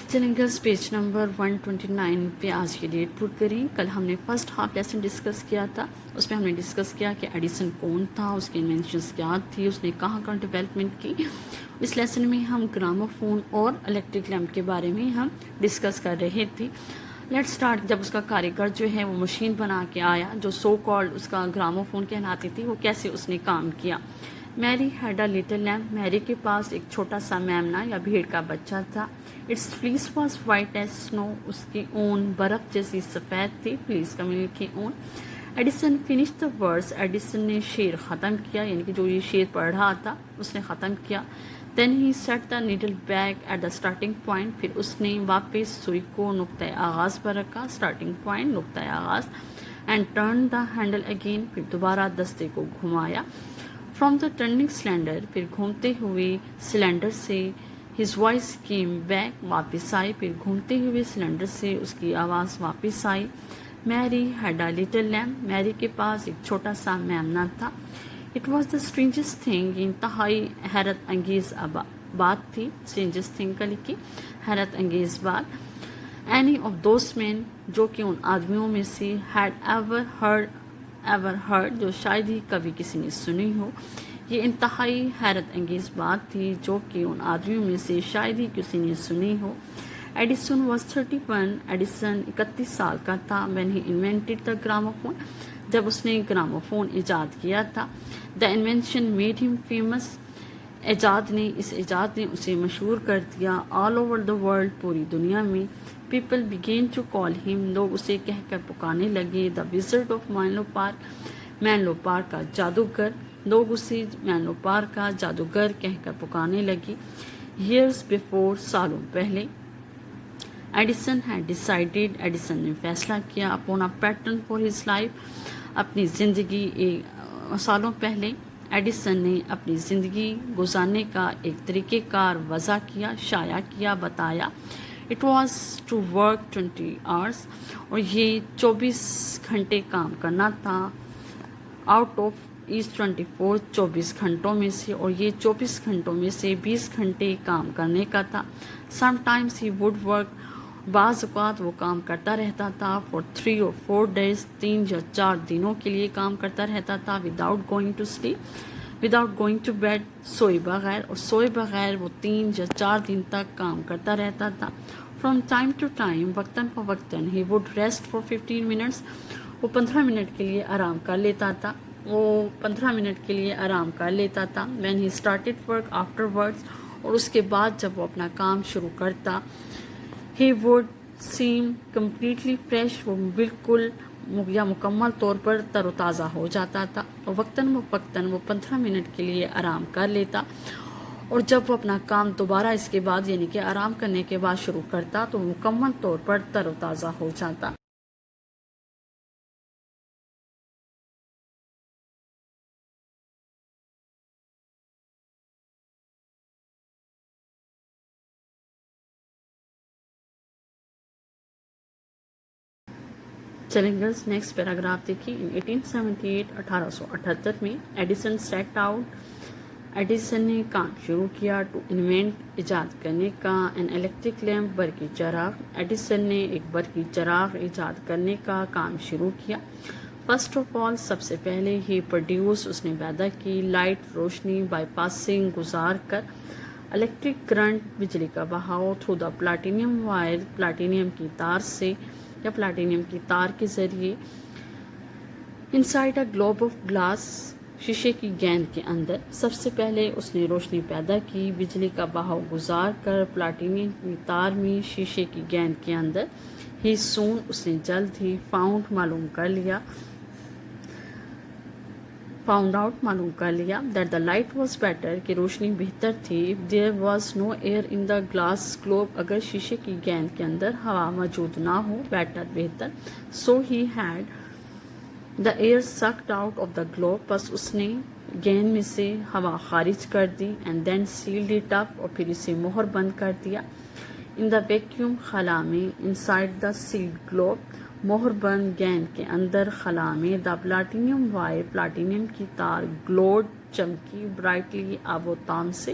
چلیں girls page number 129 پہ آج کی ڈیٹ پٹ کریں. کل ہم نے فرسٹ ہاف لیسن ڈسکس کیا تھا. اس میں ہم نے ڈسکس کیا کہ ایڈیسن کون تھا, اس کی انوینشنز کیا تھی, اس نے کہاں کہاں ڈیولپمنٹ کی. اس لیسن میں ہم گراموفون اور الیکٹرک لیمپ کے بارے میں ہم ڈسکس کر رہے تھے. Late start. جب اس کا کاریگر جو ہے وہ مشین بنا کے آیا جو سو کالڈ اس کا گراموفون کہلاتی تھی, وہ کیسے اس نے کام کیا. میری ہیڈ اے لٹل لیمپ. میری کے پاس ایک چھوٹا سا میمنا یا بھیڑ کا بچہ تھا. اٹس فلیس واز وائٹ ایز سنو. اس کی اون برف جیسی سفید تھی. پلیز کمیونٹی کی اون. Edison finish the words. Edison نے شعر ختم کیا, یعنی کہ جو یہ شعر پڑھ رہا تھا اس نے ختم کیا. Then he set the needle back at the starting point. پھر اس نے واپس سوئی کو نقطۂ آغاز پر رکھا. اسٹارٹنگ پوائنٹ نقطۂ آغاز. And turn the handle again. پھر دوبارہ دستے کو گھمایا. From the turning cylinder. پھر گھومتے ہوئے سلینڈر سے ہز وائس کیم بیک. واپس آئی. پھر گھومتے ہوئے سلینڈر سے اس کی آواز واپس آئی. میری ہیڈ اے لٹل لیمپ. میری کے پاس ایک چھوٹا سا میمنا تھا. It was the strangest thing. انتہائی حیرت انگیز بات تھی. اسٹرینجسٹ تھنگ کا لکھی حیرت انگیز بات. اینی آف دوز مین. جو کہ ان آدمیوں میں سے ہیڈ ایور ہرڈ. جو شاید ہی کبھی کسی نے سنی ہو. یہ انتہائی حیرت انگیز بات تھی جو کہ ان آدمیوں میں سے شاید ہی کسی نے سنی ہو. Edison was 31. ایڈیسن 31 سال کا تھا. when he invented the gramophone. جب اس نے گراموفون ایجاد کیا تھا. the invention made him famous. اس ایجاد نے اسے مشہور کر دیا. all over the world. پوری دنیا میں. people began to call him. لوگ اسے کہہ کر پکارنے لگے. the wizard of Menlo park. Menlo park کا جادوگر. لوگ اسے مینلو پارک کا جادوگر کہہ کر پکارنے لگے. years before. سالوں پہلے. Edison had decided. ایڈیسن نے فیصلہ کیا. upon a pattern for his life. اپنی زندگی سالوں پہلے ایڈیسن نے اپنی زندگی گزارنے کا ایک طریقہ کار وضع کیا, شائع کیا, بتایا. It was to work 20 hours. اور یہ 24 گھنٹے کام کرنا تھا. Out of H 24. 24 گھنٹوں میں سے. اور یہ 24 گھنٹوں میں سے 20 گھنٹے کام کرنے کا تھا. Some times he would work. بعض اوقات وہ کام کرتا رہتا تھا. Four 3 or 4 days. 3 یا 4 دنوں کے لیے کام کرتا رہتا تھا. Without going to sleep. Without going to bed. سوئے بغیر. اور سوئے بغیر وہ 3 یا 4 دن تک کام کرتا رہتا تھا. From time to time. وقتاً فوقتاً. He would rest for 15 minutes. وہ 15 منٹ کے لیے آرام کر لیتا تھا. when he started work afterwards. اور اس کے بعد جب وہ اپنا کام شروع کرتا. he would seem completely fresh. وہ بالکل یا مکمل طور پر تر و تازہ ہو جاتا تھا. اور وقتاً فوقتاً وہ 15 منٹ کے لیے آرام کر لیتا. اور جب وہ اپنا کام دوبارہ اس کے بعد یعنی کہ آرام کرنے کے بعد شروع کرتا تو وہ مکمل طور پر تر و تازہ ہو جاتا. چلیں گرلس نیکسٹ پیراگراف دیکھیے. 1878 1878 میں ایڈیسن سیٹ آؤٹ. ایڈیسن نے کام شروع کیا ٹو انوینٹ ایجاد کرنے کا این الیکٹرک لیمپ برقی چراغ. ایڈیسن نے ایک برقی چراغ ایجاد کرنے کا کام شروع کیا. First of all. سب سے پہلے ہی پروڈیوس. اس نے پیدا کی لائٹ روشنی بائی پاسنگ گزار کر الیکٹرک کرنٹ بجلی کا بہاؤ through the platinum wire. Platinum کی تار سے یا پلاٹینیم کی تار کے ذریعے. Inside a globe of glass. شیشے کی گیند کے اندر. سب سے پہلے اس نے روشنی پیدا کی بجلی کا بہاؤ گزار کر پلاٹینیم کی تار میں شیشے کی گیند کے اندر. ہی سون. اس نے جلد ہی فاؤنڈ آؤٹ معلوم کر لیا that the light was better. کہ روشنی بہتر تھی. There was no air in the glass globe. اگر شیشے کی گیند کے اندر ہوا موجود نہ ہو. بیٹر بہتر. So he had the air sucked out of the globe. بس اس نے گیند میں سے ہوا خارج کر دی. And then sealed it up. اور پھر اسے مہر بند کر دیا. In the vacuum. خلا میں. Inside the sealed globe. مہر بند گیند کے اندر خلا میں. دا پلاٹینیم وائر. پلاٹینیم کی تار. گلوڈ. چمکی. برائٹلی. آب و تاب سے.